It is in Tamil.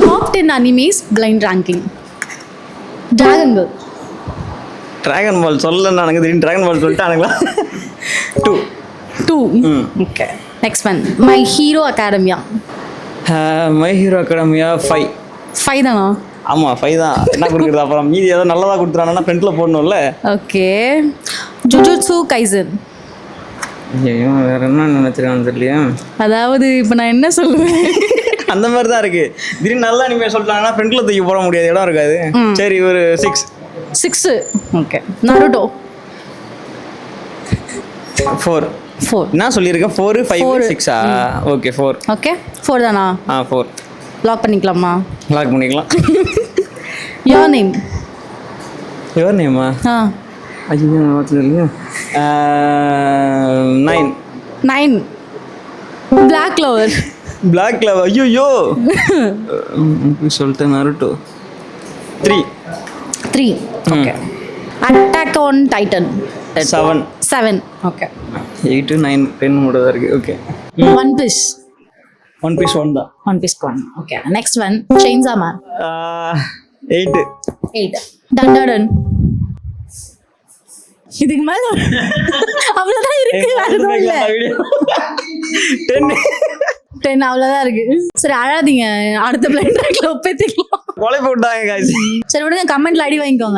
Top 10 animes blind ranking. Dragon Ball சொல்ல எனக்கு திடீர்னு டிராகன் பால் சொல்லிட்டானுங்களா? 2. Okay. Next one My Hero Academia. My Hero Academia 5. 5 தானா? ஆமாம் 5 தான். என்ன கொடுக்குறது அப்புறம் மீதி ஏதோ நல்லதாக கொடுத்துறாங்கன்னா ஃப்ரெண்டில் போடணும்ல. ஓகே. Jujutsu kaizen. ஐயோ வேற என்ன நினச்சிருக்கான்னு தெரியலையா. அதாவது இப்போ நான் என்ன சொல்லுவேன், அந்த மாதிரி தான் இருக்குது. திடீர்னு நல்லா இனிமேல் சொல்லிட்டாங்கன்னா ஃப்ரெண்டில் தூக்கி போட முடியாத இடம் இருக்காது. சரி ஒரு 6. 6. ஓகே. நருட்டோ. 4. என்ன சொல்லியிருக்கேன்? 4, 5, 6. ஓகே 4. ஓகே 4 தானா? 4 லாக் பண்ணிக்கலாமா? லாக் பண்ணிக்கலாம். Your name. யுவர் நேமா? ஐயோ பார்த்தது இல்லையா. 9. 9. Black lover. Black love. ஐயோ சொல்லிட்டேன். Naruto 3. 3. Okay. Attack on Titan 7. 7. Okay. 8, 9, 10 மட்டும் தான் இருக்குது. Okay. One Piece. One Piece 1 தான். One Piece 1. Okay. Next one Chainsaw Man. 8. 8. டண்டடன். இதுக்கு மேல அவ்வளவுதான் இருக்கு, வேற எதுவும் இல்ல. 10. 10 அவ்வளவுதான் இருக்கு. சரி அழாதீங்க, அடுத்த பிளைண்ட் ட்ராக்ல ஒப்பேத்திக்கலாம். கொலை போட்டாங்க guys. சரி விடுங்க, கமெண்ட்ல அடி வாங்கிக்கோங்க.